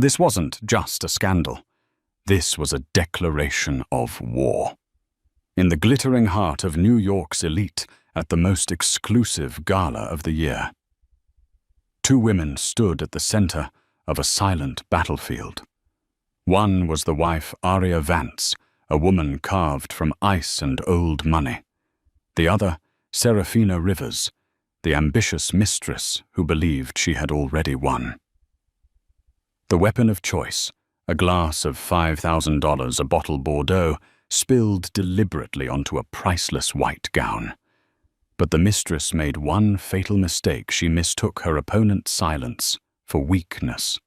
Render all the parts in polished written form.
This wasn't just a scandal. This was a declaration of war. In the glittering heart of New York's elite, at the most exclusive gala of the year, two women stood at the center of a silent battlefield. One was the wife Aria Vance, a woman carved from ice and old money. The other, Serafina Rivers, the ambitious mistress who believed she had already won. The weapon of choice, a glass of $5,000 a bottle Bordeaux, spilled deliberately onto a priceless white gown. But the mistress made one fatal mistake. She mistook her opponent's silence for weakness.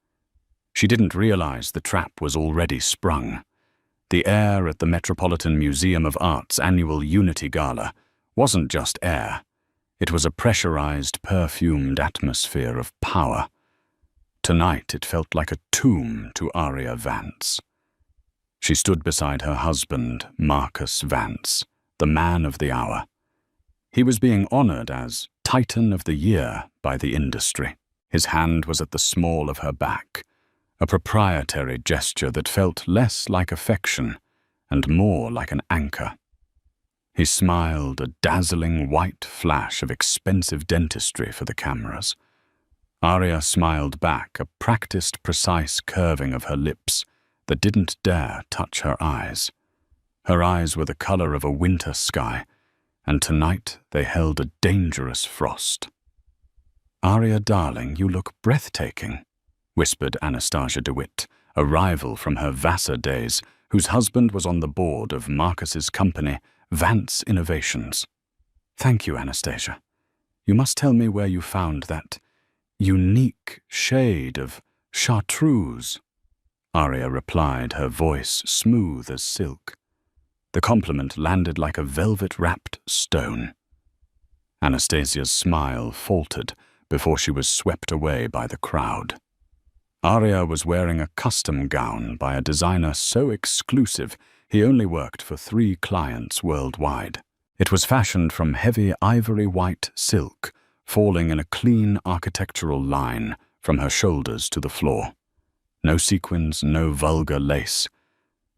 She didn't realize the trap was already sprung. The air at the Metropolitan Museum of Art's annual Unity Gala wasn't just air. It was a pressurized, perfumed atmosphere of power. Tonight it felt like a tomb to Aria Vance. She stood beside her husband, Marcus Vance, the man of the hour. He was being honored as Titan of the Year by the industry. His hand was at the small of her back, a proprietary gesture that felt less like affection and more like an anchor. He smiled, a dazzling white flash of expensive dentistry for the cameras. Aria smiled back, a practiced, precise curving of her lips that didn't dare touch her eyes. Her eyes were the color of a winter sky, and tonight they held a dangerous frost. "Aria, darling, you look breathtaking," whispered Anastasia DeWitt, a rival from her Vassar days, whose husband was on the board of Marcus's company, Vance Innovations. "Thank you, Anastasia. You must tell me where you found that unique shade of chartreuse." Aria replied, her voice smooth as silk. The compliment landed like a velvet-wrapped stone. Anastasia's smile faltered before she was swept away by the crowd. Aria was wearing a custom gown by a designer so exclusive he only worked for 3 clients worldwide. It was fashioned from heavy ivory-white silk, falling in a clean architectural line from her shoulders to the floor. No sequins, no vulgar lace,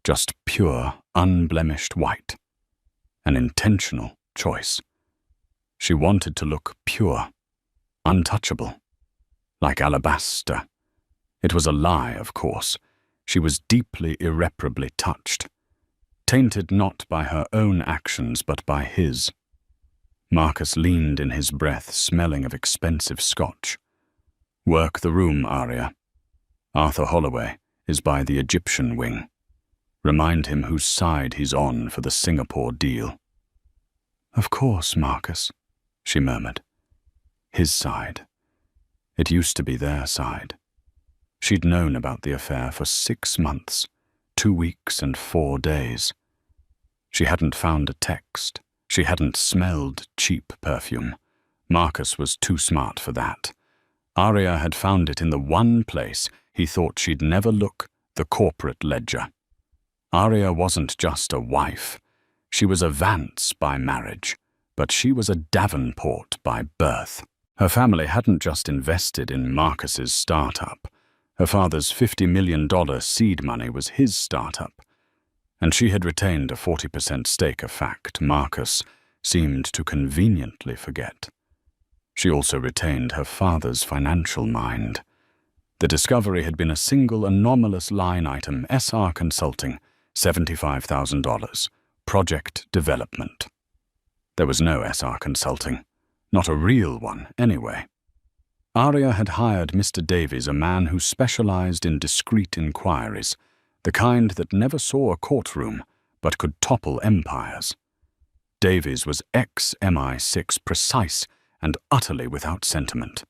just pure, unblemished white. An intentional choice. She wanted to look pure, untouchable, like alabaster. It was a lie, of course. She was deeply, irreparably touched, tainted not by her own actions but by his. Marcus leaned in his breath, smelling of expensive scotch. "Work the room, Aria. Arthur Holloway is by the Egyptian wing. Remind him whose side he's on for the Singapore deal." "Of course, Marcus," she murmured. His side. It used to be their side. She'd known about the affair for 6 months, 2 weeks and 4 days. She hadn't found a text. She hadn't smelled cheap perfume. Marcus was too smart for that. Aria had found it in the one place he thought she'd never look, the corporate ledger. Aria wasn't just a wife. She was a Vance by marriage, but she was a Davenport by birth. Her family hadn't just invested in Marcus's startup. Her father's $50 million seed money was his startup, and she had retained a 40% stake, a fact Marcus seemed to conveniently forget. She also retained her father's financial mind. The discovery had been a single anomalous line item, SR Consulting, $75,000, project development. There was no SR Consulting, not a real one anyway. Aria had hired Mr. Davies, a man who specialized in discreet inquiries, the kind that never saw a courtroom but could topple empires. Davies was ex-MI6, precise and utterly without sentiment.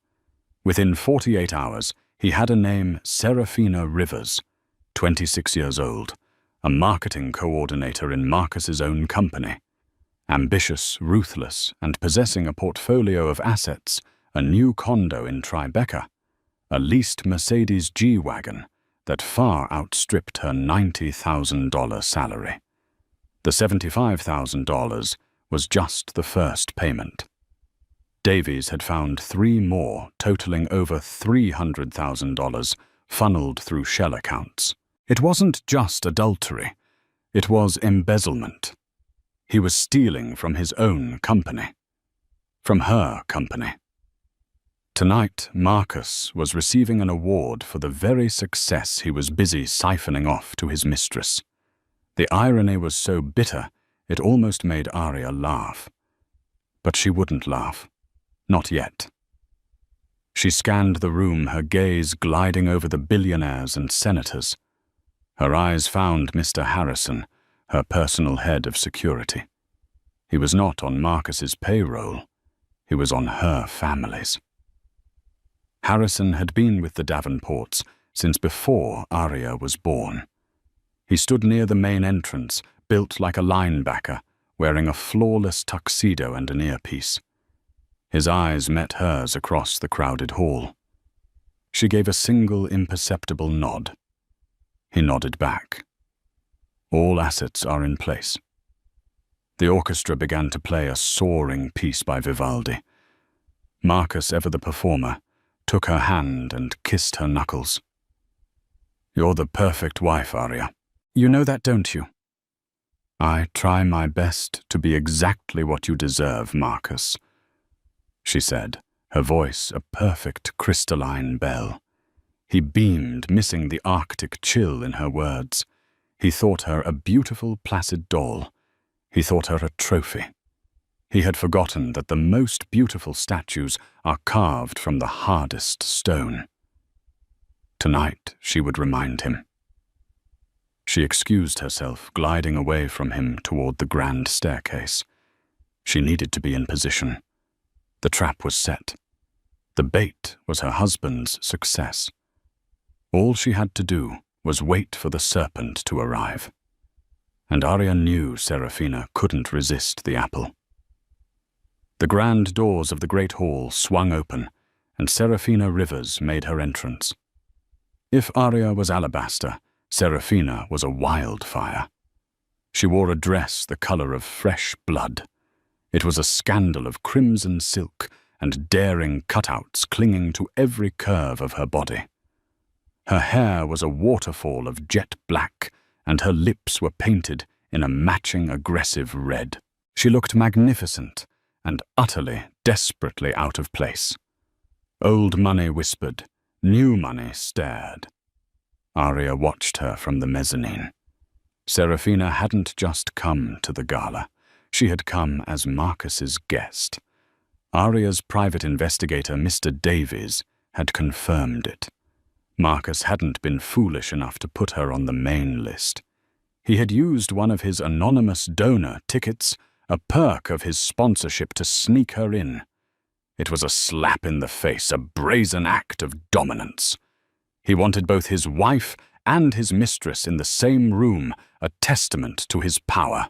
Within 48 hours, he had a name, Serafina Rivers, 26 years old, a marketing coordinator in Marcus's own company. Ambitious, ruthless, and possessing a portfolio of assets, a new condo in Tribeca, a leased Mercedes G-Wagon that far outstripped her $90,000 salary. The $75,000 was just the first payment. Davies had found 3 more, totaling over $300,000, funneled through shell accounts. It wasn't just adultery. It was embezzlement. He was stealing from his own company. From her company. Tonight, Marcus was receiving an award for the very success he was busy siphoning off to his mistress. The irony was so bitter, it almost made Arya laugh. But she wouldn't laugh. Not yet. She scanned the room, her gaze gliding over the billionaires and senators. Her eyes found Mr. Harrison, her personal head of security. He was not on Marcus's payroll. He was on her family's. Harrison had been with the Davenports since before Arya was born. He stood near the main entrance, built like a linebacker, wearing a flawless tuxedo and an earpiece. His eyes met hers across the crowded hall. She gave a single imperceptible nod. He nodded back. All assets are in place. The orchestra began to play a soaring piece by Vivaldi. Marcus, ever the performer, took her hand and kissed her knuckles. "You're the perfect wife, Arya. You know that, don't you?" "I try my best to be exactly what you deserve, Marcus," she said, her voice a perfect crystalline bell. He beamed, missing the Arctic chill in her words. He thought her a beautiful, placid doll. He thought her a trophy. He had forgotten that the most beautiful statues are carved from the hardest stone. Tonight, she would remind him. She excused herself, gliding away from him toward the grand staircase. She needed to be in position. The trap was set. The bait was her husband's success. All she had to do was wait for the serpent to arrive. And Arya knew Serafina couldn't resist the apple. The grand doors of the great hall swung open, and Serafina Rivers made her entrance. If Arya was alabaster, Serafina was a wildfire. She wore a dress the color of fresh blood. It was a scandal of crimson silk and daring cutouts clinging to every curve of her body. Her hair was a waterfall of jet black, and her lips were painted in a matching aggressive red. She looked magnificent and utterly, desperately out of place. Old money whispered, new money stared. Arya watched her from the mezzanine. Serafina hadn't just come to the gala. She had come as Marcus's guest. Arya's private investigator, Mr. Davies, had confirmed it. Marcus hadn't been foolish enough to put her on the main list. He had used one of his anonymous donor tickets, a perk of his sponsorship, to sneak her in. It was a slap in the face, a brazen act of dominance. He wanted both his wife and his mistress in the same room, a testament to his power.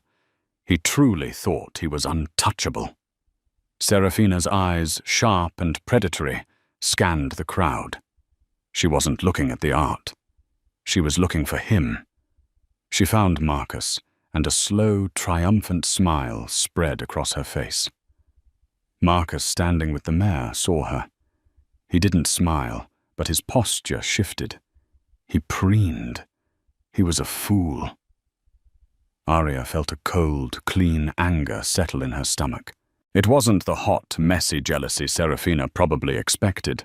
He truly thought he was untouchable. Serafina's eyes, sharp and predatory, scanned the crowd. She wasn't looking at the art. She was looking for him. She found Marcus, and a slow, triumphant smile spread across her face. Marcus, standing with the mayor, saw her. He didn't smile, but his posture shifted. He preened. He was a fool. Arya felt a cold, clean anger settle in her stomach. It wasn't the hot, messy jealousy Serafina probably expected.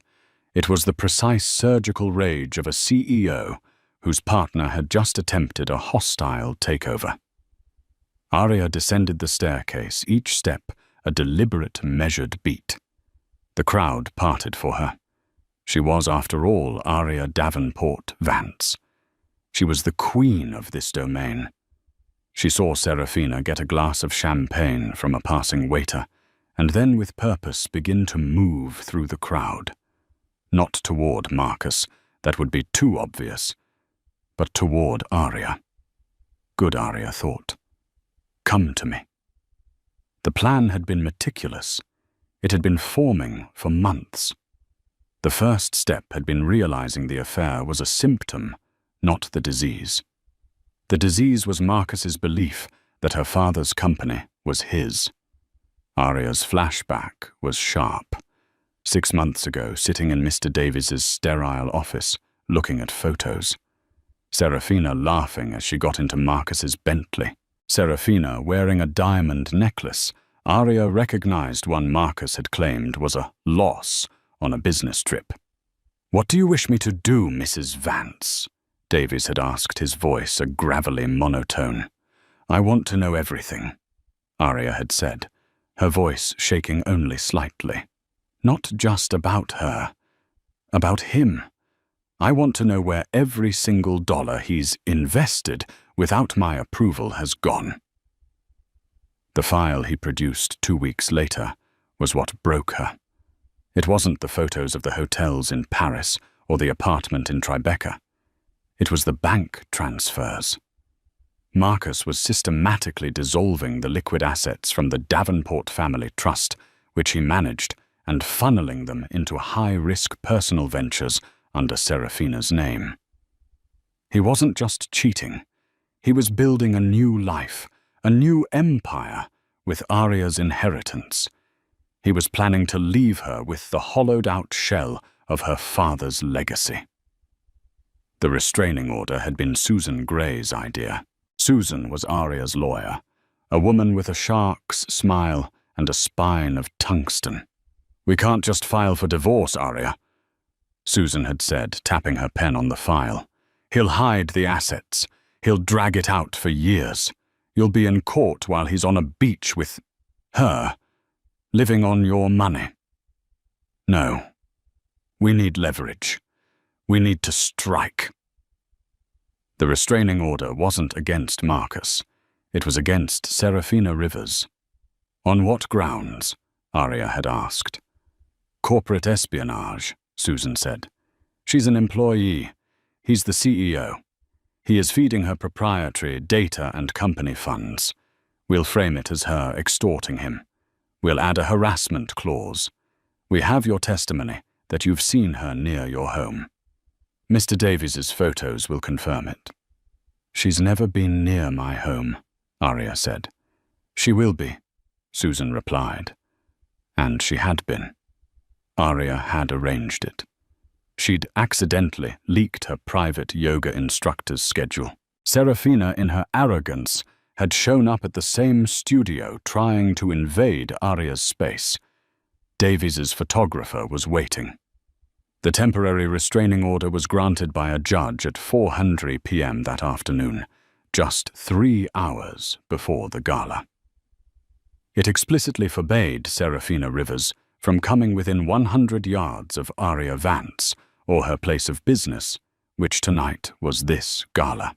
It was the precise surgical rage of a CEO whose partner had just attempted a hostile takeover. Arya descended the staircase, each step a deliberate, measured beat. The crowd parted for her. She was, after all, Arya Davenport Vance. She was the queen of this domain. She saw Serafina get a glass of champagne from a passing waiter, and then with purpose begin to move through the crowd. Not toward Marcus, that would be too obvious, but toward Arya. Good, Arya thought. Come to me. The plan had been meticulous. It had been forming for months. The first step had been realizing the affair was a symptom, not the disease. The disease was Marcus's belief that her father's company was his. Arya's flashback was sharp. 6 months ago, sitting in Mr. Davies's sterile office, looking at photos. Serafina laughing as she got into Marcus's Bentley. Serafina wearing a diamond necklace. Arya recognized one Marcus had claimed was a loss on a business trip. "What do you wish me to do, Mrs. Vance?" Davies had asked, his voice a gravelly monotone. "I want to know everything," Arya had said, her voice shaking only slightly. "Not just about her. About him. I want to know where every single dollar he's invested without my approval has gone." The file he produced 2 weeks later was what broke her. It wasn't the photos of the hotels in Paris or the apartment in Tribeca. It was the bank transfers. Marcus was systematically dissolving the liquid assets from the Davenport family trust, which he managed, and funneling them into high-risk personal ventures under Serafina's name. He wasn't just cheating. He was building a new life, a new empire, with Arya's inheritance. He was planning to leave her with the hollowed-out shell of her father's legacy. The restraining order had been Susan Gray's idea. Susan was Arya's lawyer, a woman with a shark's smile and a spine of tungsten. "We can't just file for divorce, Arya," Susan had said, tapping her pen on the file. "He'll hide the assets. He'll drag it out for years. You'll be in court while he's on a beach with her, living on your money. No. We need leverage. We need to strike." The restraining order wasn't against Marcus. It was against Serafina Rivers. "On what grounds?" Arya had asked. "Corporate espionage," Susan said. "She's an employee. He's the CEO. He is feeding her proprietary data and company funds. We'll frame it as her extorting him. We'll add a harassment clause. We have your testimony that you've seen her near your home. Mr. Davies's photos will confirm it." "She's never been near my home," Arya said. "She will be," Susan replied. And she had been. Arya had arranged it. She'd accidentally leaked her private yoga instructor's schedule. Serafina, in her arrogance, had shown up at the same studio trying to invade Arya's space. Davies's photographer was waiting. The temporary restraining order was granted by a judge at 4:00 p.m. that afternoon, just 3 hours before the gala. It explicitly forbade Serafina Rivers from coming within 100 yards of Arya Vance or her place of business, which tonight was this gala.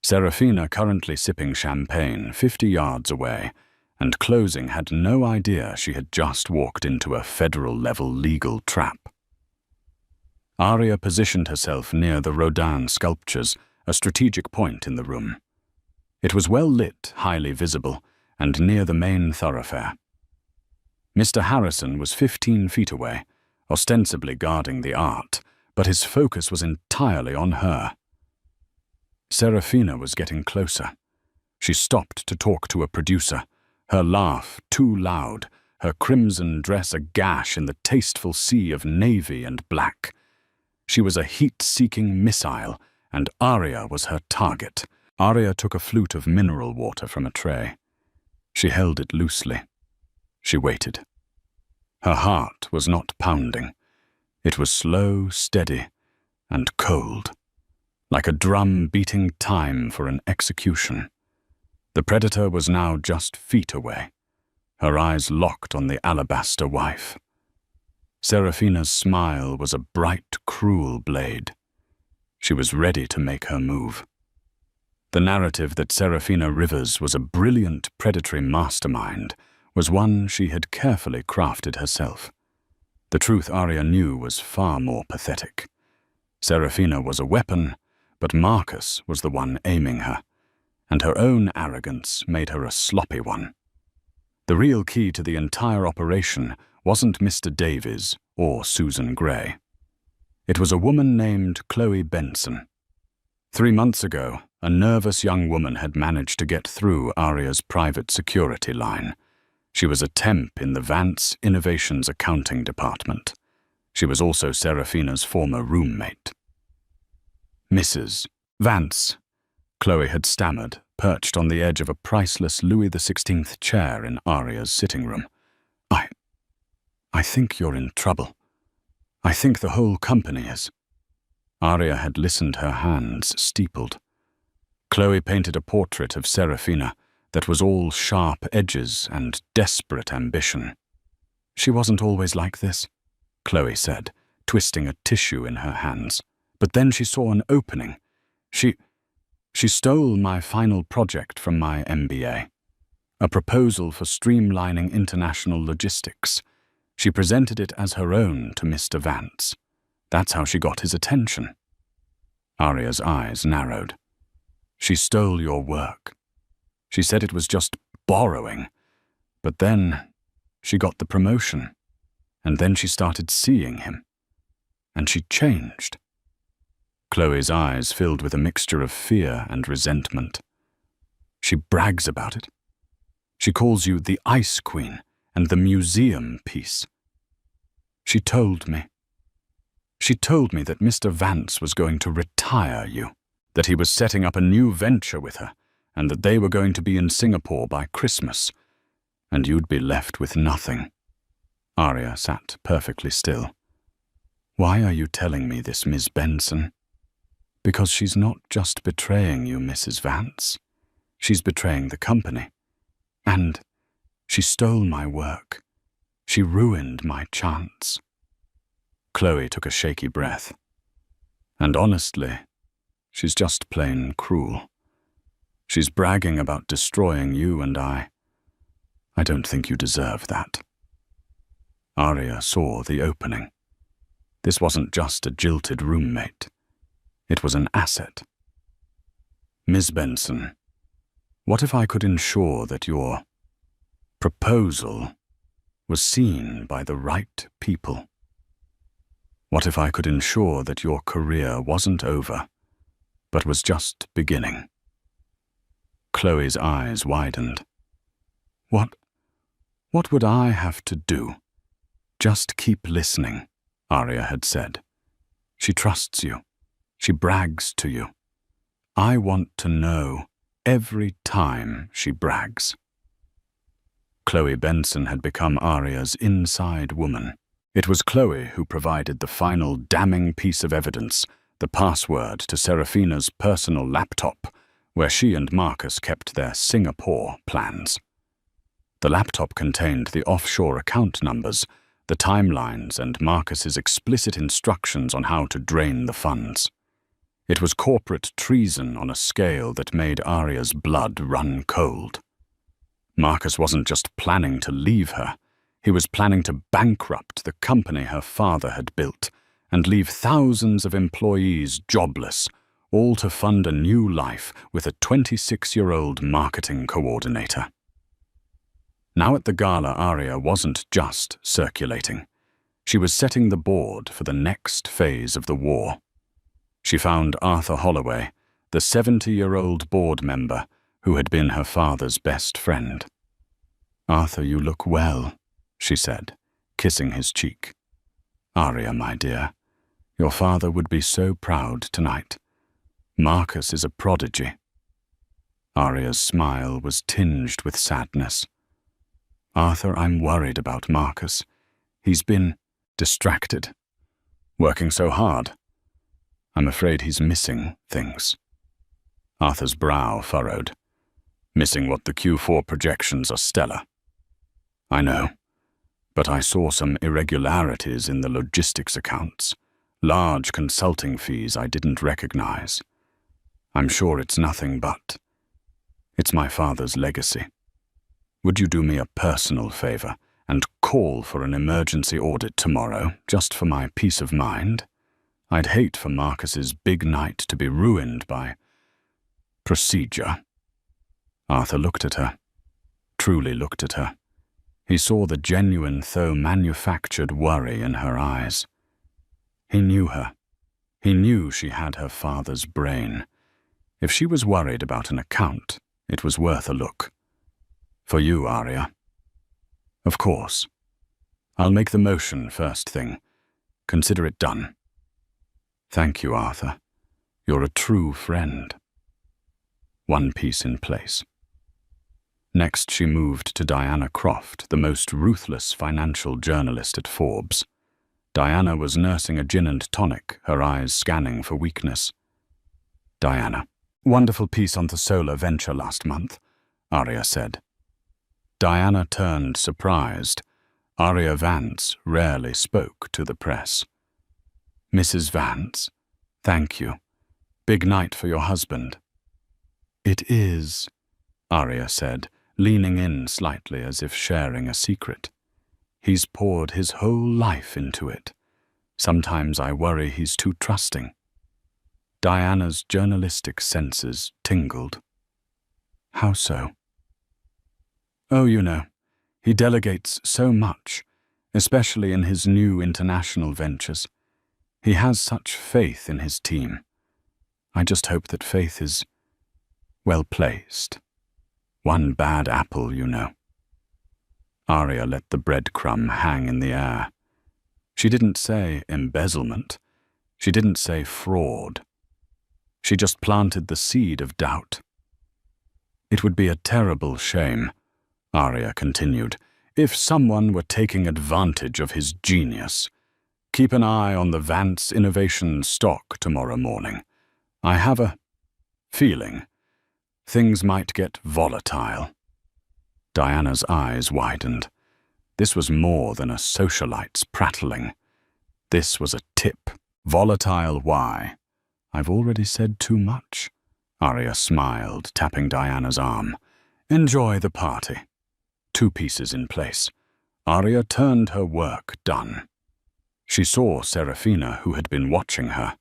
Serafina, currently sipping champagne 50 yards away, and closing, had no idea she had just walked into a federal-level legal trap. Arya positioned herself near the Rodin sculptures, a strategic point in the room. It was well lit, highly visible, and near the main thoroughfare. Mr. Harrison was 15 feet away, ostensibly guarding the art, but his focus was entirely on her. Serafina was getting closer. She stopped to talk to a producer, her laugh too loud, her crimson dress a gash in the tasteful sea of navy and black. She was a heat-seeking missile, and Arya was her target. Arya took a flute of mineral water from a tray. She held it loosely. She waited. Her heart was not pounding. It was slow, steady, and cold, like a drum beating time for an execution. The predator was now just feet away, her eyes locked on the alabaster wife. Serafina's smile was a bright, cruel blade. She was ready to make her move. The narrative that Serafina Rivers was a brilliant predatory mastermind was one she had carefully crafted herself. The truth Arya knew was far more pathetic. Serafina was a weapon, but Marcus was the one aiming her, and her own arrogance made her a sloppy one. The real key to the entire operation wasn't Mr. Davies or Susan Gray. It was a woman named Chloe Benson. 3 months ago, a nervous young woman had managed to get through Arya's private security line. She was a temp in the Vance Innovations accounting department. She was also Seraphina's former roommate. Mrs. Vance, Chloe had stammered, perched on the edge of a priceless Louis XVI chair in Aria's sitting room. I think you're in trouble. I think the whole company is. Aria had listened, her hands steepled. Chloe painted a portrait of Seraphina that was all sharp edges and desperate ambition. She wasn't always like this, Chloe said, twisting a tissue in her hands. But then she saw an opening. She stole my final project from my MBA, a proposal for streamlining international logistics. She presented it as her own to Mr. Vance. That's how she got his attention. Aria's eyes narrowed. She stole your work. She said it was just borrowing. But then she got the promotion. And then she started seeing him. And she changed. Chloe's eyes filled with a mixture of fear and resentment. She brags about it. She calls you the Ice Queen and the museum piece. She told me that Mr. Vance was going to retire you, that he was setting up a new venture with her, and that they were going to be in Singapore by Christmas, and you'd be left with nothing. Aria sat perfectly still. Why are you telling me this, Miss Benson? Because she's not just betraying you, Mrs. Vance. She's betraying the company. And she stole my work. She ruined my chance. Chloe took a shaky breath. And honestly, she's just plain cruel. She's bragging about destroying you and I. I don't think you deserve that. Aria saw the opening. This wasn't just a jilted roommate. It was an asset. Miss Benson, what if I could ensure that your proposal was seen by the right people? What if I could ensure that your career wasn't over, but was just beginning? Chloe's eyes widened. What would I have to do? Just keep listening, Aria had said. She trusts you. She brags to you. I want to know every time she brags. Chloe Benson had become Aria's inside woman. It was Chloe who provided the final damning piece of evidence, the password to Seraphina's personal laptop, where she and Marcus kept their Singapore plans. The laptop contained the offshore account numbers, the timelines, and Marcus's explicit instructions on how to drain the funds. It was corporate treason on a scale that made Aria's blood run cold. Marcus wasn't just planning to leave her. He was planning to bankrupt the company her father had built and leave thousands of employees jobless, all to fund a new life with a 26-year-old marketing coordinator. Now at the Gala, Aria wasn't just circulating. She was setting the board for the next phase of the war. She found Arthur Holloway, the 70-year-old board member who had been her father's best friend. Arthur, you look well, she said, kissing his cheek. Aria, my dear, your father would be so proud tonight. Marcus is a prodigy. Aria's smile was tinged with sadness. Arthur, I'm worried about Marcus. He's been distracted, working so hard. I'm afraid he's missing things. Arthur's brow furrowed. Missing what the Q4 projections are stellar. I know, but I saw some irregularities in the logistics accounts, large consulting fees I didn't recognize. I'm sure it's nothing but. It's my father's legacy. Would you do me a personal favor and call for an emergency audit tomorrow, just for my peace of mind? I'd hate for Marcus's big night to be ruined by procedure. Arthur looked at her, truly looked at her. He saw the genuine, though manufactured worry in her eyes. He knew her. He knew she had her father's brain. If she was worried about an account, it was worth a look. For you, Aria. Of course. I'll make the motion first thing. Consider it done." "Thank you, Arthur. You're a true friend." One piece in place. Next, she moved to Diana Croft, the most ruthless financial journalist at Forbes. Diana was nursing a gin and tonic, her eyes scanning for weakness. "Diana, wonderful piece on the solar venture last month," Arya said. Diana turned surprised. Arya Vance rarely spoke to the press. "Mrs. Vance, thank you. Big night for your husband." "It is," Arya said, leaning in slightly as if sharing a secret. "He's poured his whole life into it. Sometimes I worry he's too trusting." Diana's journalistic senses tingled. "How so?" "Oh, you know, he delegates so much, especially in his new international ventures. He has such faith in his team. I just hope that faith is well placed. One bad apple, you know." Arya let the breadcrumb hang in the air. She didn't say embezzlement. She didn't say fraud. She just planted the seed of doubt. "It would be a terrible shame," Arya continued, "if someone were taking advantage of his genius. Keep an eye on the Vance Innovation stock tomorrow morning. I have a feeling things might get volatile." Diana's eyes widened. This was more than a socialite's prattling. This was a tip. "Volatile why?" "I've already said too much." Arya smiled, tapping Diana's arm. "Enjoy the party." Two pieces in place. Arya turned her work done. She saw Serafina, who had been watching her.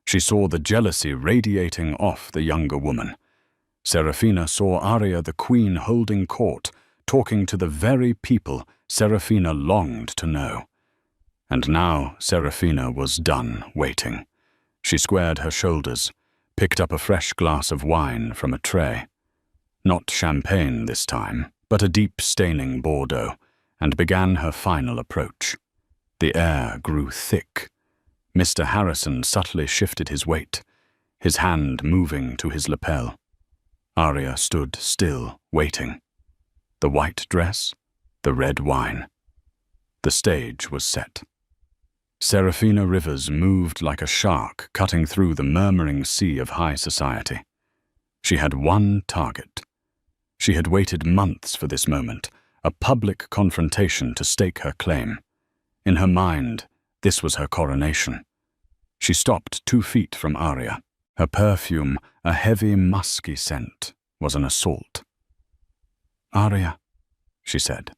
She saw the jealousy radiating off the younger woman. Serafina saw Arya the queen holding court, talking to the very people Serafina longed to know. And now Serafina was done waiting. She squared her shoulders, picked up a fresh glass of wine from a tray. Not champagne this time, but a deep staining Bordeaux, and began her final approach. The air grew thick. Mr. Harrison subtly shifted his weight, his hand moving to his lapel. Arya stood still, waiting. The white dress, the red wine. The stage was set. Serafina Rivers moved like a shark cutting through the murmuring sea of high society. She had one target. She had waited months for this moment, a public confrontation to stake her claim. In her mind, this was her coronation. She stopped 2 feet from Arya. Her perfume, a heavy, musky scent, was an assault. "Arya," she said.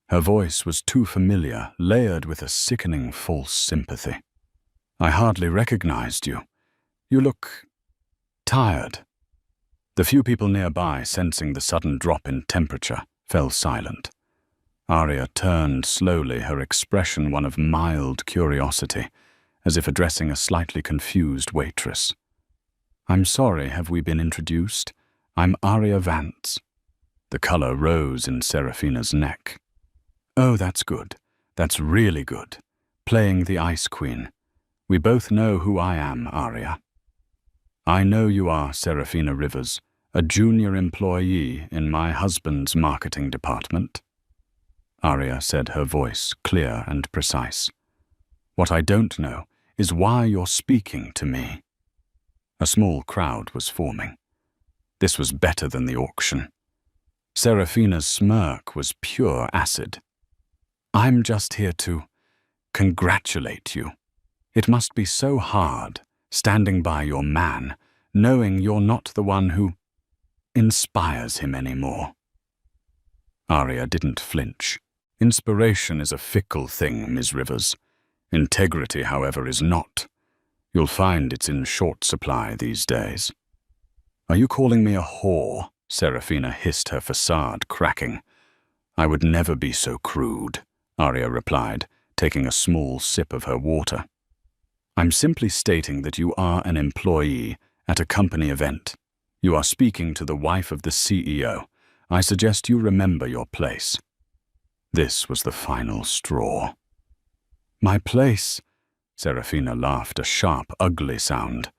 Her voice was too familiar, layered with a sickening false sympathy. "I hardly recognized you. You look tired." The few people nearby, sensing the sudden drop in temperature, fell silent. Arya turned slowly, her expression one of mild curiosity, as if addressing a slightly confused waitress. "I'm sorry, have we been introduced? I'm Arya Vance." The color rose in Serafina's neck. "Oh, that's good. That's really good. Playing the Ice Queen. We both know who I am, Arya." "I know you are Serafina Rivers, a junior employee in my husband's marketing department." Arya said, her voice clear and precise. "What I don't know is why you're speaking to me." A small crowd was forming. This was better than the auction. Serafina's smirk was pure acid. "I'm just here to congratulate you. It must be so hard, standing by your man, knowing you're not the one who inspires him anymore." Arya didn't flinch. "Inspiration is a fickle thing, Ms. Rivers. Integrity, however, is not. You'll find it's in short supply these days." "Are you calling me a whore?" Serafina hissed, her facade cracking. "I would never be so crude," Arya replied, taking a small sip of her water. "I'm simply stating that you are an employee at a company event. You are speaking to the wife of the CEO. I suggest you remember your place." This was the final straw. "My place?" Serafina laughed a sharp, ugly sound.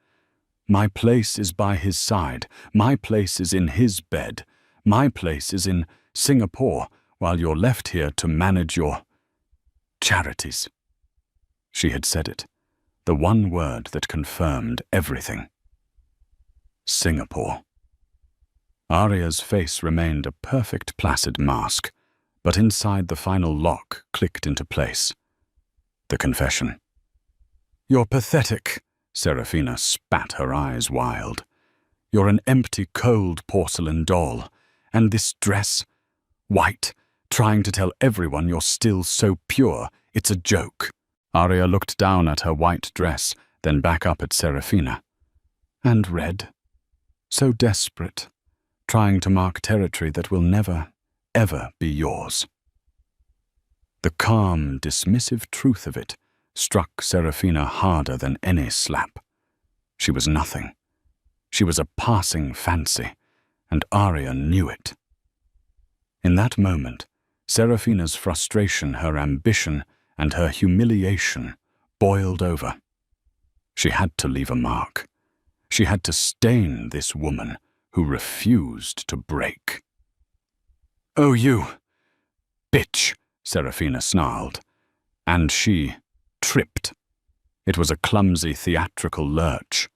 My place is by his side. My place is in his bed. My place is in Singapore, while you're left here to manage your charities. She had said it, the one word that confirmed everything. Singapore. Arya's face remained a perfect placid mask, but inside the final lock clicked into place. The confession. You're pathetic, Serafina spat her eyes wild. You're an empty, cold porcelain doll, and this dress, white, trying to tell everyone you're still so pure, it's a joke. Arya looked down at her white dress, then back up at Serafina. And red. So desperate, trying to mark territory that will never, ever be yours. The calm, dismissive truth of it struck Serafina harder than any slap. She was nothing. She was a passing fancy, and Arya knew it. In that moment, Serafina's frustration, her ambition, and her humiliation boiled over. She had to leave a mark. She had to stain this woman who refused to break. "Oh, you bitch," Serafina snarled, and she tripped. It was a clumsy theatrical lurch.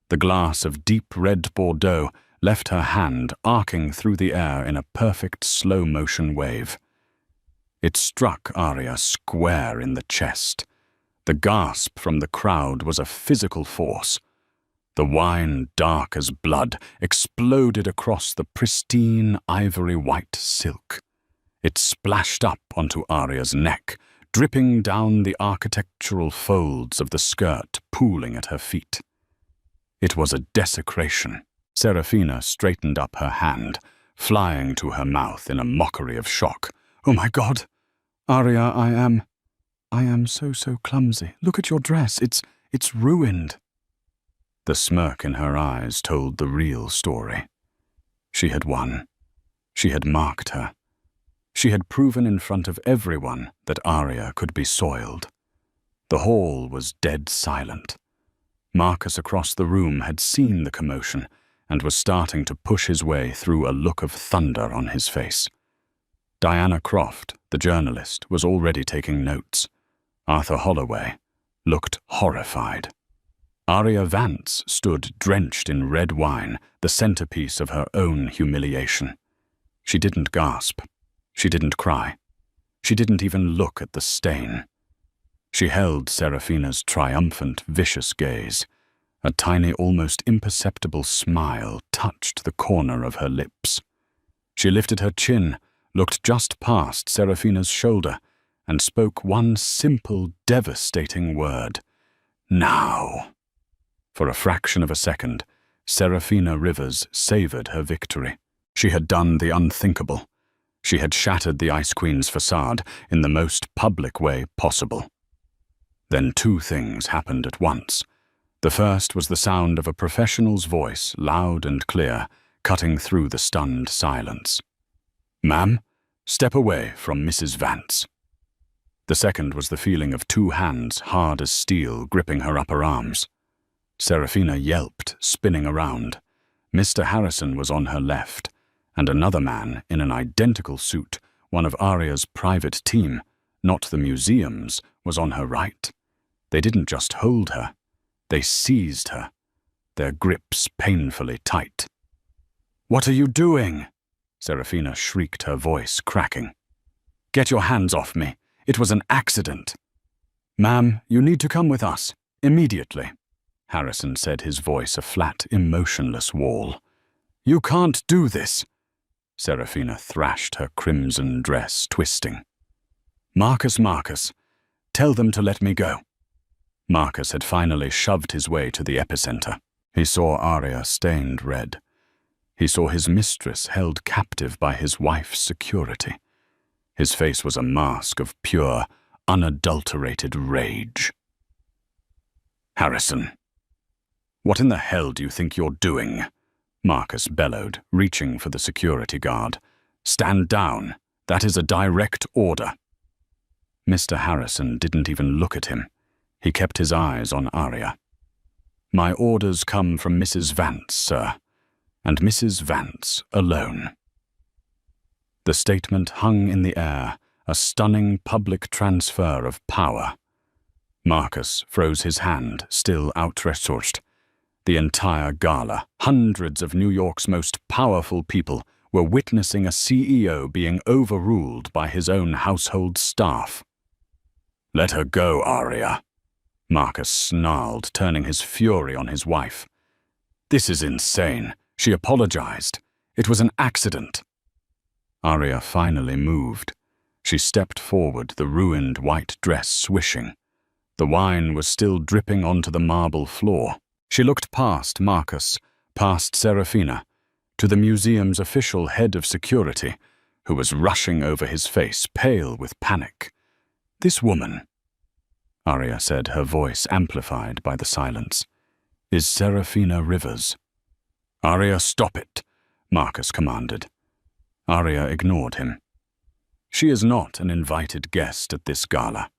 The glass of deep red Bordeaux left her hand arcing through the air in a perfect slow-motion wave. It struck Arya square in the chest. The gasp from the crowd was a physical force. The wine, dark as blood, exploded across the pristine ivory-white silk. It splashed up onto Arya's neck, dripping down the architectural folds of the skirt pooling at her feet. It was a desecration. Serafina straightened up her hand, flying to her mouth in a mockery of shock. "Oh my God! Arya, I am so clumsy. Look at your dress. It's ruined." The smirk in her eyes told the real story. She had won. She had marked her. She had proven in front of everyone that Arya could be soiled. The hall was dead silent. Marcus across the room had seen the commotion and was starting to push his way through a look of thunder on his face. Diana Croft, the journalist, was already taking notes. Arthur Holloway looked horrified. Arya Vance stood drenched in red wine, the centerpiece of her own humiliation. She didn't gasp. She didn't cry. She didn't even look at the stain. She held Serafina's triumphant, vicious gaze. A tiny, almost imperceptible smile touched the corner of her lips. She lifted her chin, looked just past Serafina's shoulder, and spoke one simple, devastating word. "Now." For a fraction of a second, Serafina Rivers savored her victory. She had done the unthinkable. She had shattered the Ice Queen's facade in the most public way possible. Then two things happened at once. The first was the sound of a professional's voice, loud and clear, cutting through the stunned silence. "Ma'am, step away from Mrs. Vance." The second was the feeling of two hands, hard as steel, gripping her upper arms. Serafina yelped, spinning around. Mr. Harrison was on her left, and another man in an identical suit, one of Arya's private team, not the museum's, was on her right. They didn't just hold her. They seized her, their grips painfully tight. "What are you doing?" Serafina shrieked, her voice cracking. "Get your hands off me. It was an accident." "Ma'am, you need to come with us, immediately," Harrison said, his voice a flat, emotionless wall. "You can't do this." Serafina thrashed, her crimson dress twisting. Marcus, tell them to let me go." Marcus had finally shoved his way to the epicenter. He saw Arya stained red. He saw his mistress held captive by his wife's security. His face was a mask of pure, unadulterated rage. "Harrison, what in the hell do you think you're doing?" Marcus bellowed, reaching for the security guard. "Stand down. That is a direct order." Mr. Harrison didn't even look at him. He kept his eyes on Arya. "My orders come from Mrs. Vance, sir, and Mrs. Vance alone." The statement hung in the air, a stunning public transfer of power. Marcus froze his hand, still outstretched. The entire gala, hundreds of New York's most powerful people, were witnessing a CEO being overruled by his own household staff. "Let her go, Arya," Marcus snarled, turning his fury on his wife. "This is insane. She apologized. It was an accident." Arya finally moved. She stepped forward, the ruined white dress swishing. The wine was still dripping onto the marble floor. She looked past Marcus, past Serafina, to the museum's official head of security, who was rushing over his face, pale with panic. "This woman," Arya said, her voice amplified by the silence, "is Serafina Rivers." "Arya, stop it," Marcus commanded. Arya ignored him. "She is not an invited guest at this gala.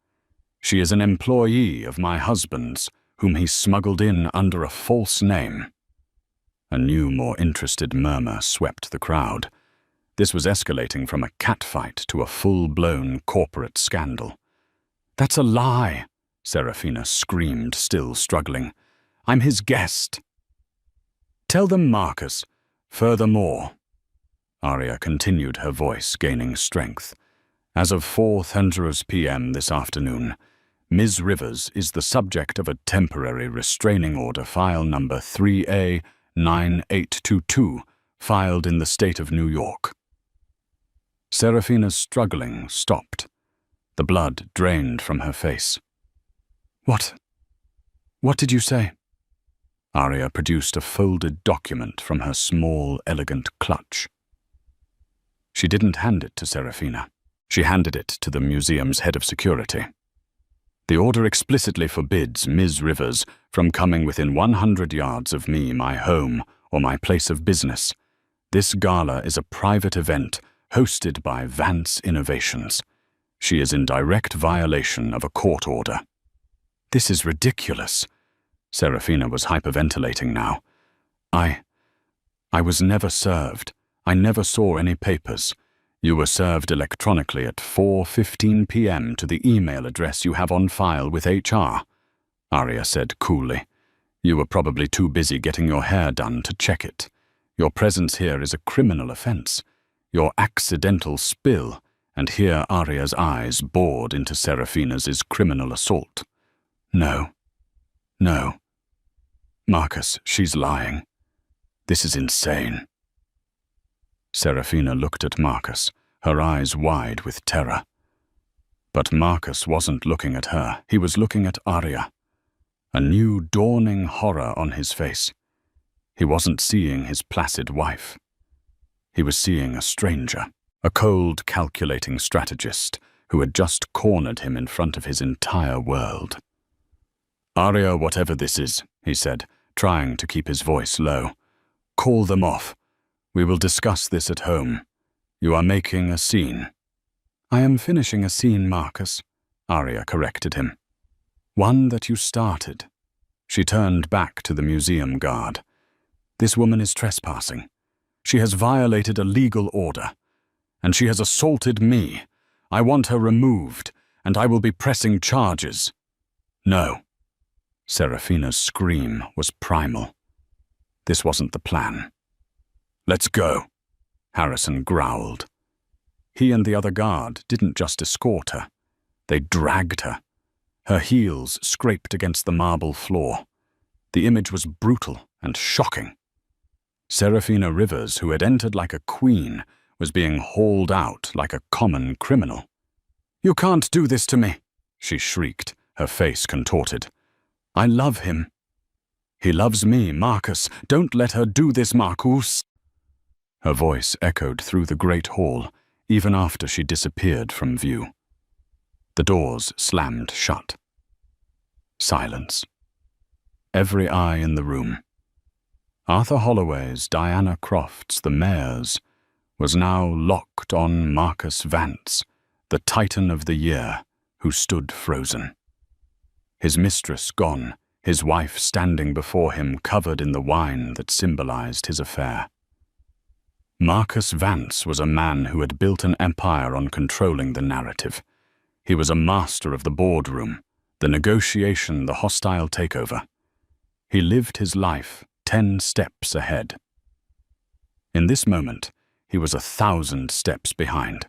She is an employee of my husband's, whom he smuggled in under a false name." A new, more interested murmur swept the crowd. This was escalating from a catfight to a full-blown corporate scandal. "That's a lie," Serafina screamed, still struggling. "I'm his guest." "Tell them, Marcus. Furthermore," Arya continued, her voice gaining strength, "as of 4:00 p.m. this afternoon, Ms. Rivers is the subject of a temporary restraining order file number 3A9822, filed in the state of New York." Serafina's struggling stopped. The blood drained from her face. What did you say?" Arya produced a folded document from her small, elegant clutch. She didn't hand it to Serafina. She handed it to the museum's head of security. "The order explicitly forbids Ms. Rivers from coming within 100 yards of me, my home, or my place of business. This gala is a private event hosted by Vance Innovations. She is in direct violation of a court order." "This is ridiculous." Serafina was hyperventilating now. I was never served. I never saw any papers. You were served electronically at 4:15 p.m. to the email address you have on file with HR, Arya said coolly. "You were probably too busy getting your hair done to check it. Your presence here is a criminal offense. Your accidental spill," and here Arya's eyes bored into Serafina's, "is criminal assault." No. "Marcus, she's lying. This is insane." Serafina looked at Marcus, her eyes wide with terror. But Marcus wasn't looking at her. He was looking at Arya. A new dawning horror on his face. He wasn't seeing his placid wife. He was seeing a stranger, a cold, calculating strategist who had just cornered him in front of his entire world. "Arya, whatever this is," he said, trying to keep his voice low, "call them off. We will discuss this at home. You are making a scene." "I am finishing a scene, Marcus," Arya corrected him. "One that you started." She turned back to the museum guard. "This woman is trespassing. She has violated a legal order. And she has assaulted me. I want her removed, and I will be pressing charges." "No." Serafina's scream was primal. This wasn't the plan. "Let's go," Harrison growled. He and the other guard didn't just escort her. They dragged her. Her heels scraped against the marble floor. The image was brutal and shocking. Serafina Rivers, who had entered like a queen, was being hauled out like a common criminal. "You can't do this to me," she shrieked, her face contorted. "I love him." "He loves me, Marcus. Don't let her do this, Marcus." Her voice echoed through the great hall, even after she disappeared from view. The doors slammed shut. Silence. Every eye in the room. Arthur Holloway's, Diana Croft's, the mayor's, was now locked on Marcus Vance, the titan of the year, who stood frozen. His mistress gone, his wife standing before him covered in the wine that symbolized his affair. Marcus Vance was a man who had built an empire on controlling the narrative. He was a master of the boardroom, the negotiation, the hostile takeover. He lived his life 10 steps ahead. In this moment, he was 1,000 steps behind.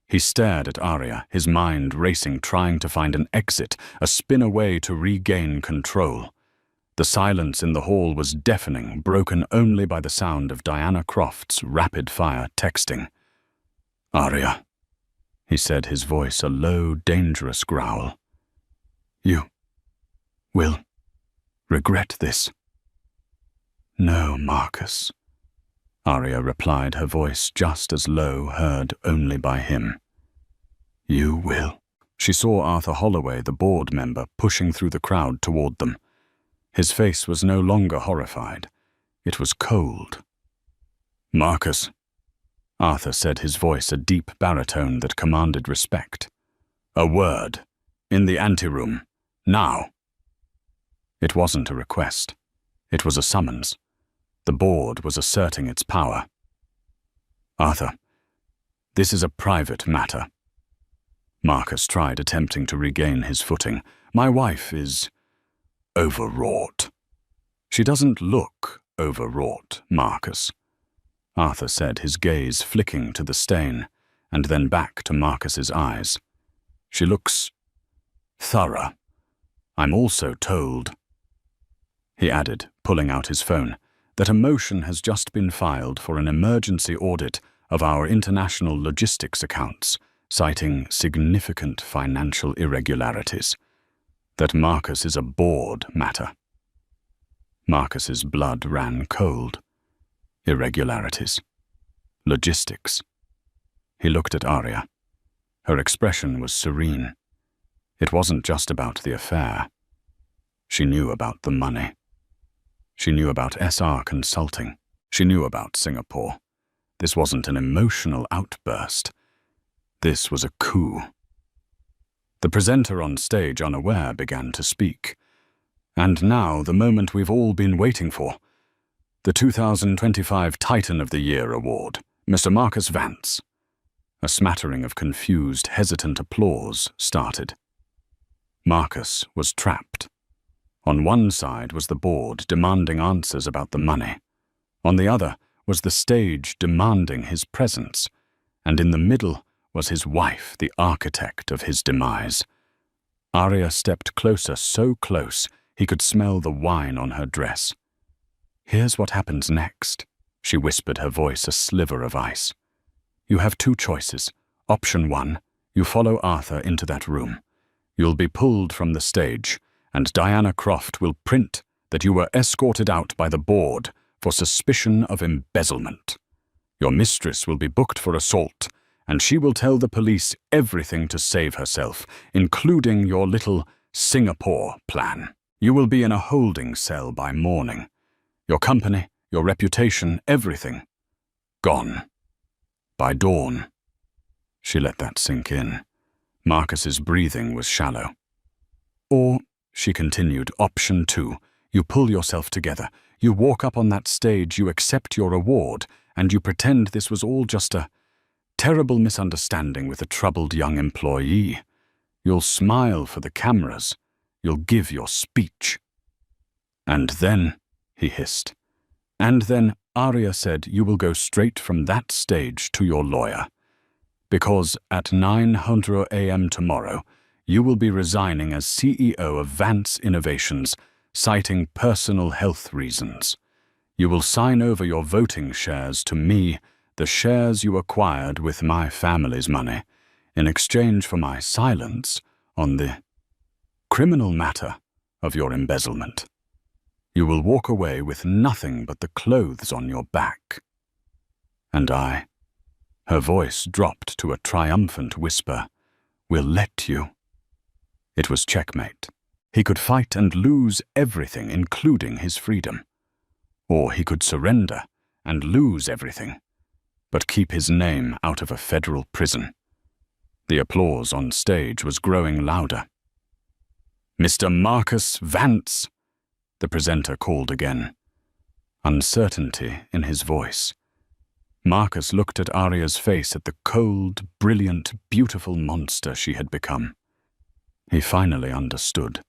He stared at Arya, his mind racing, trying to find an exit, a spin away to regain control. The silence in the hall was deafening, broken only by the sound of Diana Croft's rapid-fire texting. "Arya," he said, his voice a low, dangerous growl. "You will regret this." "No, Marcus," Arya replied, her voice just as low, heard only by him. "You will." She saw Arthur Holloway, the board member, pushing through the crowd toward them. His face was no longer horrified. It was cold. "Marcus," Arthur said, his voice a deep baritone that commanded respect. "A word. In the anteroom. Now." It wasn't a request. It was a summons. The board was asserting its power. "Arthur, this is a private matter." Marcus tried, attempting to regain his footing. "My wife is overwrought." "She doesn't look overwrought, Marcus," Arthur said, his gaze flicking to the stain, and then back to Marcus's eyes. "She looks thorough. I'm also told," he added, pulling out his phone, "that a motion has just been filed for an emergency audit of our international logistics accounts, citing significant financial irregularities. That Marcus is a board matter." Marcus's blood ran cold. Irregularities. Logistics. He looked at Arya. Her expression was serene. It wasn't just about the affair. She knew about the money. She knew about SR Consulting. She knew about Singapore. This wasn't an emotional outburst. This was a coup. The presenter on stage, unaware, began to speak. "And now the moment we've all been waiting for. The 2025 Titan of the Year award, Mr. Marcus Vance." A smattering of confused, hesitant applause started. Marcus was trapped. On one side was the board demanding answers about the money. On the other was the stage demanding his presence. And in the middle was his wife, the architect of his demise. Arya stepped closer, so close he could smell the wine on her dress. "Here's what happens next," she whispered, her voice a sliver of ice. "You have 2 choices. Option 1, you follow Arthur into that room. You'll be pulled from the stage, and Diana Croft will print that you were escorted out by the board for suspicion of embezzlement. Your mistress will be booked for assault, and she will tell the police everything to save herself, including your little Singapore plan. You will be in a holding cell by morning. Your company, your reputation, everything, gone. By dawn." She let that sink in. Marcus's breathing was shallow. "Or," she continued, "option 2, you pull yourself together. You walk up on that stage, you accept your award, and you pretend this was all just a terrible misunderstanding with a troubled young employee. You'll smile for the cameras. You'll give your speech." "And then," he hissed, "and then," Arya said, "you will go straight from that stage to your lawyer. Because at 9:00 a.m. tomorrow, you will be resigning as CEO of Vance Innovations, citing personal health reasons. You will sign over your voting shares to me, the shares you acquired with my family's money, in exchange for my silence on the criminal matter of your embezzlement. You will walk away with nothing but the clothes on your back. And I," her voice dropped to a triumphant whisper, "will let you." It was checkmate. He could fight and lose everything, including his freedom. Or he could surrender and lose everything, but keep his name out of a federal prison. The applause on stage was growing louder. Mr. Marcus Vance, the presenter called again, uncertainty in his voice. Marcus looked at Arya's face, at the cold, brilliant, beautiful monster she had become. He finally understood.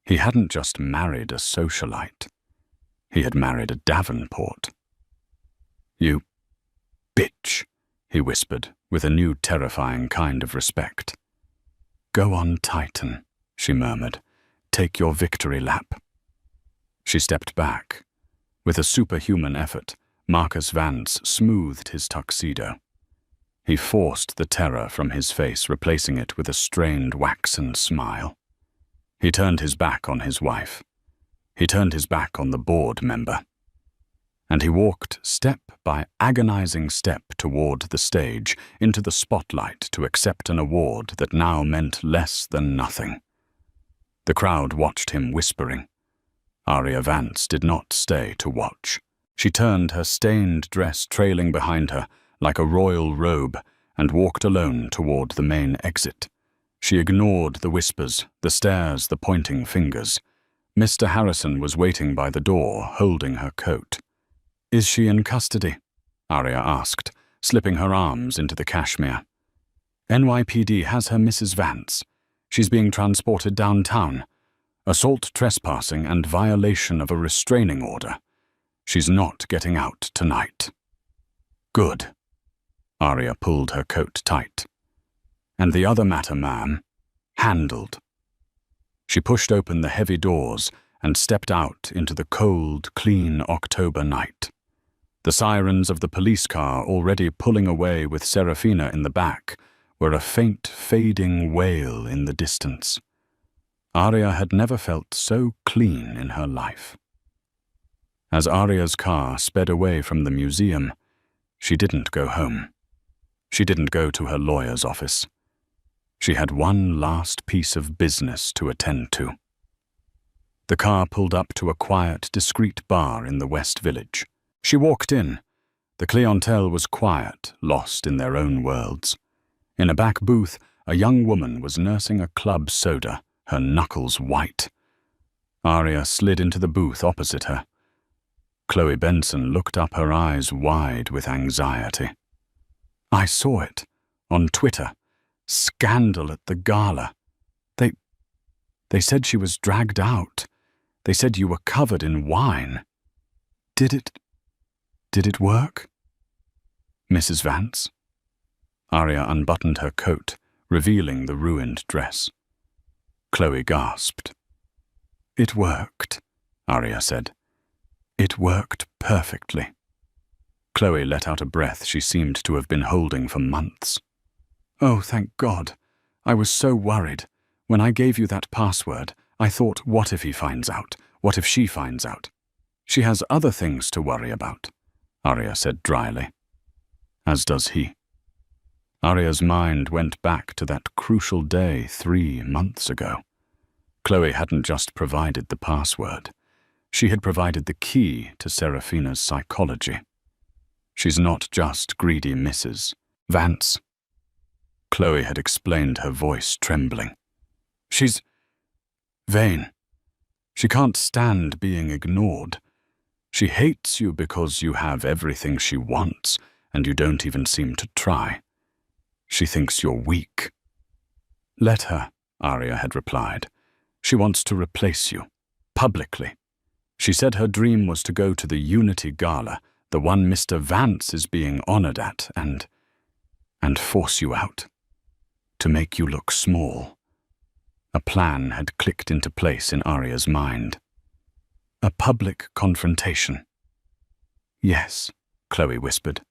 He hadn't just married a socialite. He had married a Davenport. "You bitch," he whispered, with a new terrifying kind of respect. "Go on, Titan," she murmured. "Take your victory lap." She stepped back. With a superhuman effort, Marcus Vance smoothed his tuxedo. He forced the terror from his face, replacing it with a strained, waxen smile. He turned his back on his wife. He turned his back on the board member. And he walked step by agonizing step toward the stage, into the spotlight, to accept an award that now meant less than nothing. The crowd watched him, whispering. Arya Vance did not stay to watch. She turned, her stained dress trailing behind her like a royal robe, and walked alone toward the main exit. She ignored the whispers, the stares, the pointing fingers. Mr. Harrison was waiting by the door, holding her coat. "Is she in custody?" Arya asked, slipping her arms into the cashmere. "NYPD has her, Mrs. Vance. She's being transported downtown. Assault, trespassing, and violation of a restraining order. She's not getting out tonight." "Good." Arya pulled her coat tight. "And the other matter, ma'am, handled." She pushed open the heavy doors and stepped out into the cold, clean October night. The sirens of the police car, already pulling away with Serafina in the back, were a faint, fading wail in the distance. Arya had never felt so clean in her life. As Arya's car sped away from the museum, she didn't go home. She didn't go to her lawyer's office. She had one last piece of business to attend to. The car pulled up to a quiet, discreet bar in the West Village. She walked in. The clientele was quiet, lost in their own worlds. In a back booth, a young woman was nursing a club soda, her knuckles white. Arya slid into the booth opposite her. Chloe Benson looked up, her eyes wide with anxiety. "I saw it. On Twitter. Scandal at the Gala. They said she was dragged out. They said you were covered in wine. Did it work? Mrs. Vance?" Arya unbuttoned her coat, revealing the ruined dress. Chloe gasped. "It worked," Arya said. "It worked perfectly." Chloe let out a breath she seemed to have been holding for months. "Oh, thank God. I was so worried. When I gave you that password, I thought, what if he finds out? What if she finds out? She has other things to worry about," Arya said dryly. "As does he." Arya's mind went back to that crucial day 3 months ago. Chloe hadn't just provided the password. She had provided the key to Serafina's psychology. "She's not just greedy Mrs. Vance." Chloe had explained, her voice trembling. "She's vain. She can't stand being ignored. She hates you because you have everything she wants, and you don't even seem to try. She thinks you're weak." "Let her," Arya had replied. "She wants to replace you, publicly. She said her dream was to go to the Unity Gala, the one Mr. Vance is being honored at, and force you out. To make you look small." A plan had clicked into place in Arya's mind. "A public confrontation." "Yes," Chloe whispered.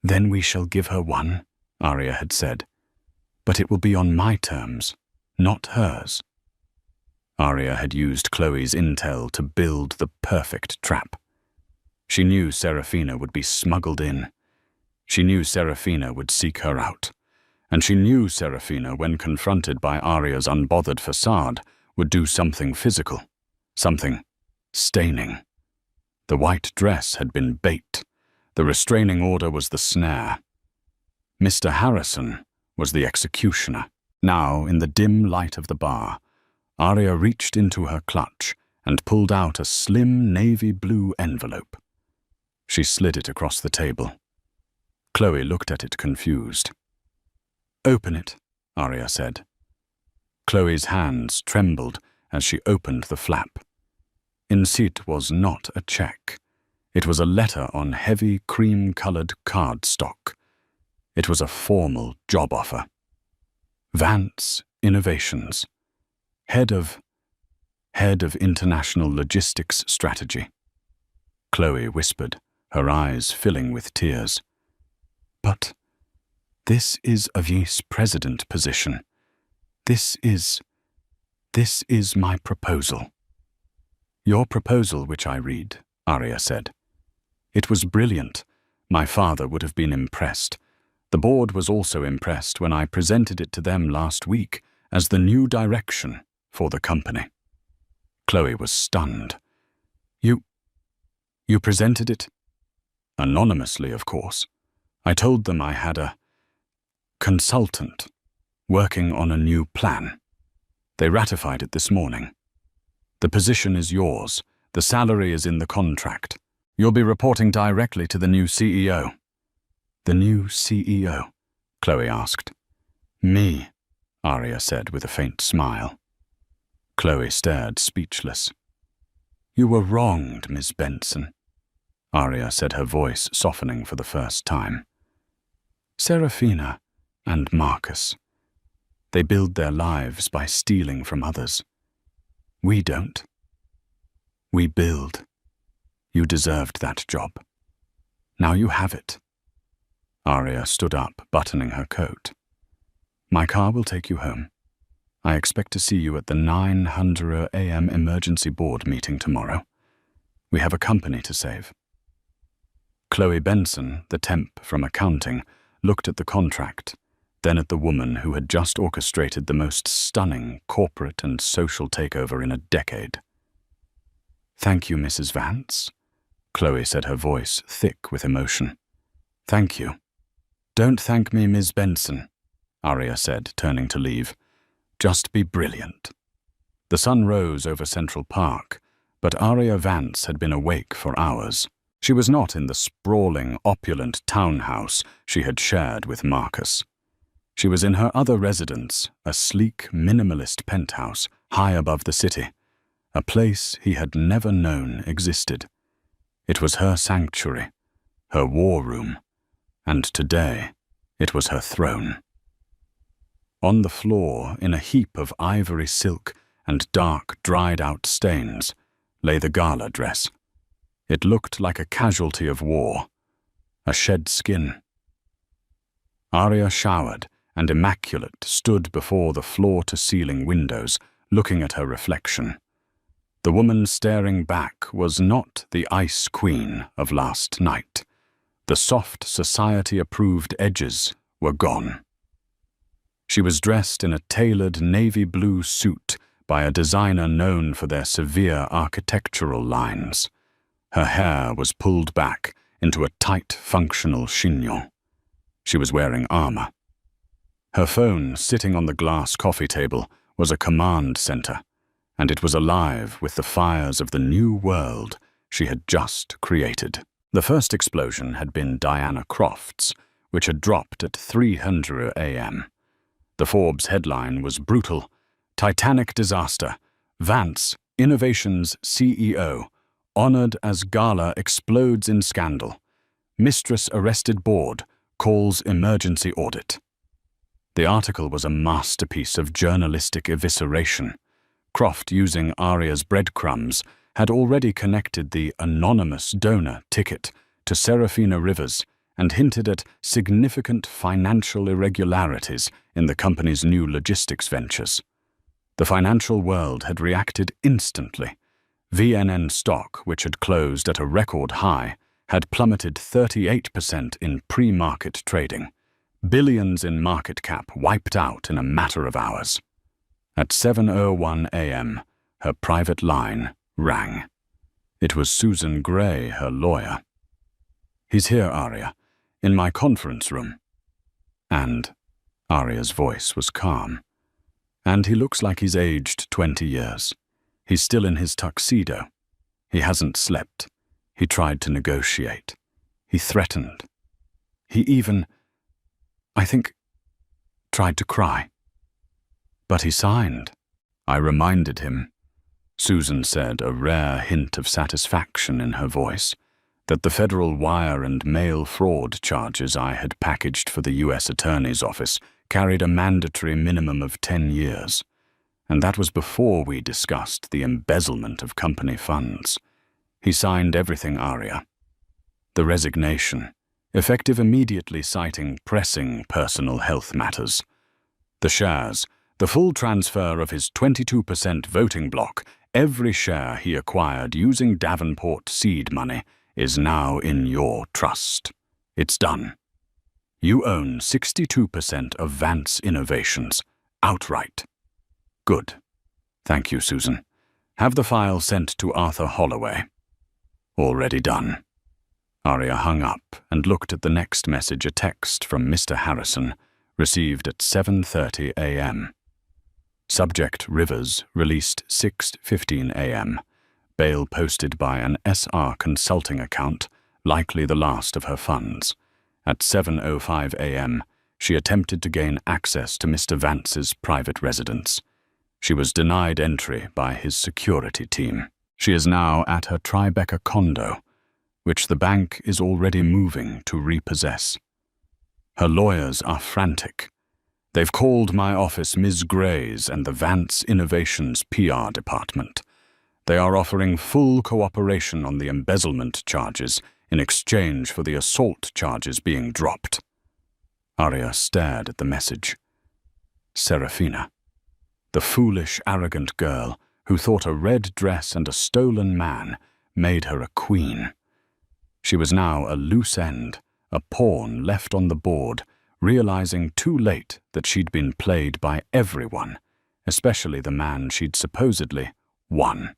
"Then we shall give her one," Arya had said. "But it will be on my terms, not hers." Arya had used Chloe's intel to build the perfect trap. She knew Serafina would be smuggled in. She knew Serafina would seek her out. And she knew Serafina, when confronted by Arya's unbothered facade, would do something physical, something staining. The white dress had been bait. The restraining order was the snare. Mr. Harrison was the executioner. Now, in the dim light of the bar, Arya reached into her clutch and pulled out a slim navy blue envelope. She slid it across the table. Chloe looked at it confused. "Open it," Arya said. Chloe's hands trembled as she opened the flap. Incite was not a check. It was a letter on heavy cream-colored cardstock. It was a formal job offer. Vance Innovations. Head of International Logistics Strategy. Chloe whispered, her eyes filling with tears. "But this is a vice president position. This is my proposal." "Your proposal, which I read," Arya said. "It was brilliant. My father would have been impressed. The board was also impressed when I presented it to them last week as the new direction for the company." Chloe was stunned. You presented it?" "Anonymously, of course. I told them I had a consultant working on a new plan. They ratified it this morning. The position is yours. The salary is in the contract. You'll be reporting directly to the new CEO." "The new CEO?" Chloe asked. "Me," Arya said with a faint smile. Chloe stared, speechless. "You were wronged, Miss Benson," Arya said, her voice softening for the first time. "Serafina and Marcus. They build their lives by stealing from others. We don't. We build. You deserved that job. Now you have it." Arya stood up, buttoning her coat. "My car will take you home. I expect to see you at the 900 a.m. emergency board meeting tomorrow. We have a company to save." Chloe Benson, the temp from accounting, looked at the contract, then at the woman who had just orchestrated the most stunning corporate and social takeover in a decade. "Thank you, Mrs. Vance," Chloe said, her voice thick with emotion. "Thank you." "Don't thank me, Ms. Benson," Arya said, turning to leave. "Just be brilliant." The sun rose over Central Park, but Arya Vance had been awake for hours. She was not in the sprawling, opulent townhouse she had shared with Marcus. She was in her other residence, a sleek, minimalist penthouse high above the city, a place he had never known existed. It was her sanctuary, her war room, and today it was her throne. On the floor, in a heap of ivory silk and dark, dried-out stains, lay the gala dress. It looked like a casualty of war, a shed skin. Arya showered and immaculate stood before the floor-to-ceiling windows, looking at her reflection. The woman staring back was not the ice queen of last night. The soft, society-approved edges were gone. She was dressed in a tailored navy blue suit by a designer known for their severe architectural lines. Her hair was pulled back into a tight, functional chignon. She was wearing armor. Her phone, sitting on the glass coffee table, was a command center, and it was alive with the fires of the new world she had just created. The first explosion had been Diana Croft's, which had dropped at 300 a.m. The Forbes headline was brutal: "Titanic disaster. Vance, Innovations CEO, honored as Gala explodes in scandal. Mistress arrested board, calls emergency audit." The article was a masterpiece of journalistic evisceration. Croft, using Arya's breadcrumbs, had already connected the anonymous donor ticket to Serafina Rivers and hinted at significant financial irregularities in the company's new logistics ventures. The financial world had reacted instantly. VNN stock, which had closed at a record high, had plummeted 38% in pre-market trading. Billions in market cap wiped out in a matter of hours. At 7:01 a.m., her private line rang. It was Susan Gray, her lawyer. "He's here, Arya, in my conference room." And Arya's voice was calm. And he looks like he's aged 20 years. He's still in his tuxedo. He hasn't slept. He tried to negotiate. He threatened. He even, I think, tried to cry. But he signed. I reminded him, Susan said, a rare hint of satisfaction in her voice, that the federal wire and mail fraud charges I had packaged for the U.S. Attorney's Office carried a mandatory minimum of 10 years. And that was before we discussed the embezzlement of company funds. He signed everything, Arya. The resignation, effective immediately, citing pressing personal health matters. The shares, the full transfer of his 22% voting block, every share he acquired using Davenport seed money, is now in your trust. It's done. You own 62% of Vance Innovations, outright. Good. Thank you, Susan. Have the file sent to Arthur Holloway. Already done. Arya hung up and looked at the next message, a text from Mr. Harrison, received at 7:30 a.m. Subject: Rivers, released 6:15 a.m. Bail posted by an SR Consulting account, likely the last of her funds. At 7:05 a.m., she attempted to gain access to Mr. Vance's private residence. She was denied entry by his security team. She is now at her Tribeca condo, which the bank is already moving to repossess. Her lawyers are frantic. They've called my office Ms. Gray's and the Vance Innovations PR department. They are offering full cooperation on the embezzlement charges in exchange for the assault charges being dropped. Arya stared at the message. Serafina. The foolish, arrogant girl who thought a red dress and a stolen man made her a queen. She was now a loose end, a pawn left on the board, realizing too late that she'd been played by everyone, especially the man she'd supposedly won.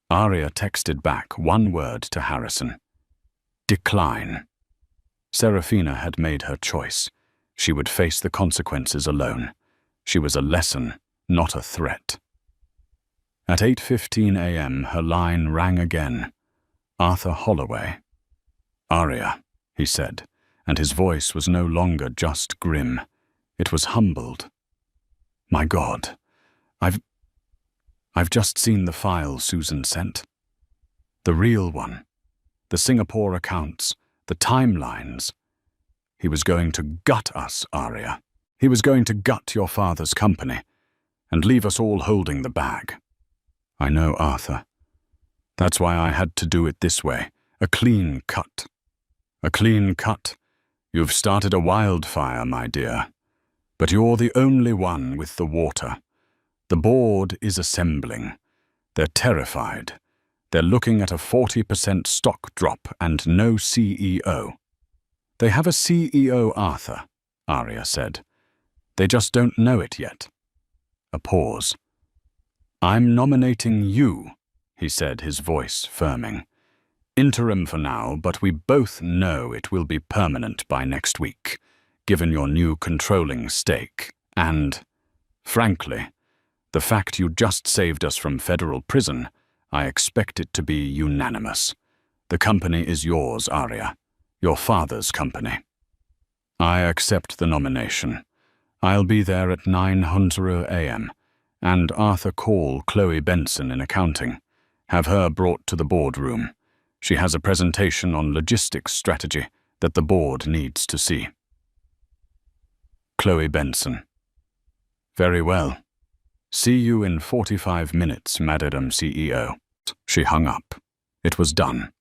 Arya texted back one word to Harrison. Decline. Serafina had made her choice. She would face the consequences alone. She was a lesson, not a threat. At 8:15 a.m., her line rang again. Arthur Holloway. Arya, he said, and his voice was no longer just grim. It was humbled. My God, I've just seen the file Susan sent. The real one. The Singapore accounts. The timelines. He was going to gut us, Arya. He was going to gut your father's company and leave us all holding the bag. I know, Arthur. That's why I had to do it this way. A clean cut. A clean cut. You've started a wildfire, my dear. But you're the only one with the water. The board is assembling. They're terrified. They're looking at a 40% stock drop and no CEO. They have a CEO, Arthur, Arya said. They just don't know it yet. A pause. I'm nominating you, he said, his voice firming. Interim for now, but we both know it will be permanent by next week, given your new controlling stake. And, frankly, the fact you just saved us from federal prison, I expect it to be unanimous. The company is yours, Arya. Your father's company. I accept the nomination. I'll be there at 9:00 a.m. and Arthur call Chloe Benson in accounting. Have her brought to the boardroom. She has a presentation on logistics strategy that the board needs to see. Chloe Benson. Very well. See you in 45 minutes, Madam CEO. She hung up. It was done.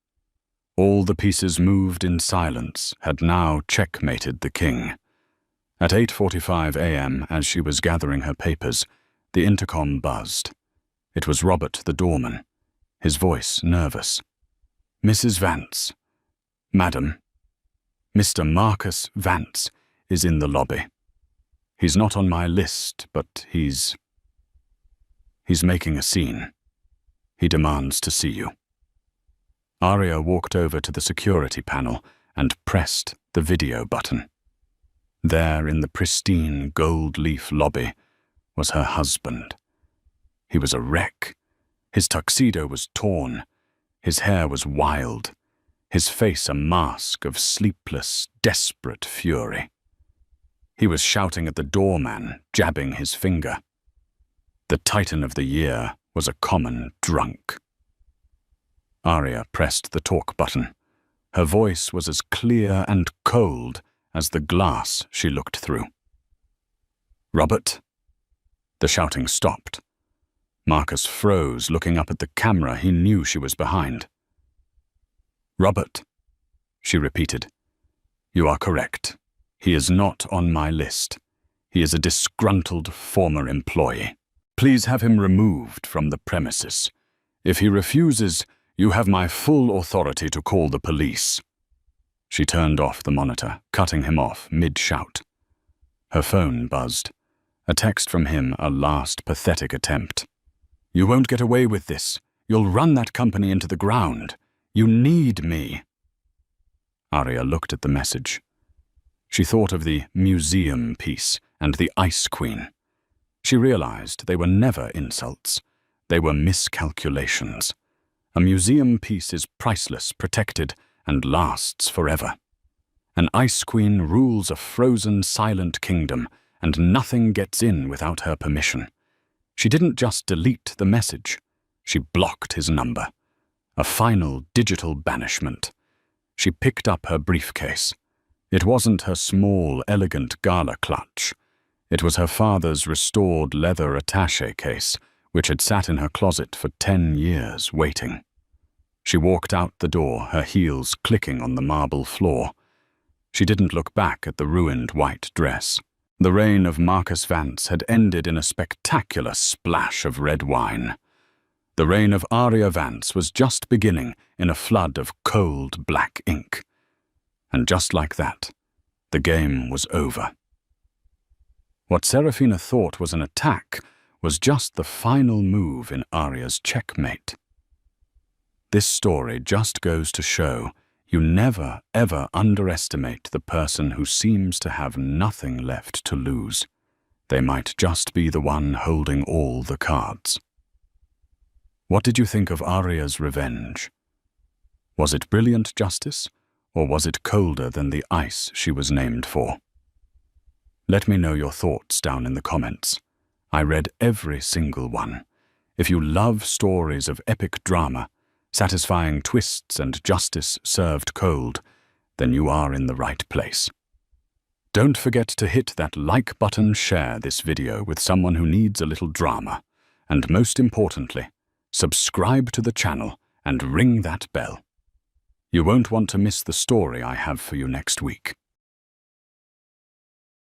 All the pieces moved in silence had now checkmated the king. At 8:45 a.m., as she was gathering her papers, the intercom buzzed. It was Robert the doorman, his voice nervous. Mrs. Vance. Madam. Mr. Marcus Vance is in the lobby. He's not on my list, but he's making a scene. He demands to see you. Arya walked over to the security panel and pressed the video button. There in the pristine gold leaf lobby was her husband. He was a wreck. His tuxedo was torn. His hair was wild. His face a mask of sleepless, desperate fury. He was shouting at the doorman, jabbing his finger. The Titan of the Year was a common drunk. Arya pressed the talk button. Her voice was as clear and cold as the glass she looked through. "Robert?" The shouting stopped. Marcus froze, looking up at the camera he knew she was behind. "Robert," she repeated. "You are correct. He is not on my list. He is a disgruntled former employee. Please have him removed from the premises. If he refuses, you have my full authority to call the police." She turned off the monitor, cutting him off mid-shout. Her phone buzzed. A text from him, a last pathetic attempt. "You won't get away with this. You'll run that company into the ground. You need me." Arya looked at the message. She thought of the museum piece and the Ice Queen. She realized they were never insults. They were miscalculations. A museum piece is priceless, protected, and lasts forever. An Ice Queen rules a frozen, silent kingdom, and nothing gets in without her permission. She didn't just delete the message. She blocked his number. A final digital banishment. She picked up her briefcase. It wasn't her small, elegant Gala clutch. It was her father's restored leather attaché case, which had sat in her closet for 10 years, waiting. She walked out the door, her heels clicking on the marble floor. She didn't look back at the ruined white dress. The reign of Marcus Vance had ended in a spectacular splash of red wine. The reign of Arya Vance was just beginning in a flood of cold black ink. And just like that, the game was over. What Serafina thought was an attack was just the final move in Arya's checkmate. This story just goes to show you never, ever underestimate the person who seems to have nothing left to lose. They might just be the one holding all the cards. What did you think of Arya's revenge? Was it brilliant justice, or was it colder than the ice she was named for? Let me know your thoughts down in the comments. I read every single one. If you love stories of epic drama, satisfying twists and justice served cold, then you are in the right place. Don't forget to hit that like button, share this video with someone who needs a little drama, and most importantly, subscribe to the channel and ring that bell. You won't want to miss the story I have for you next week.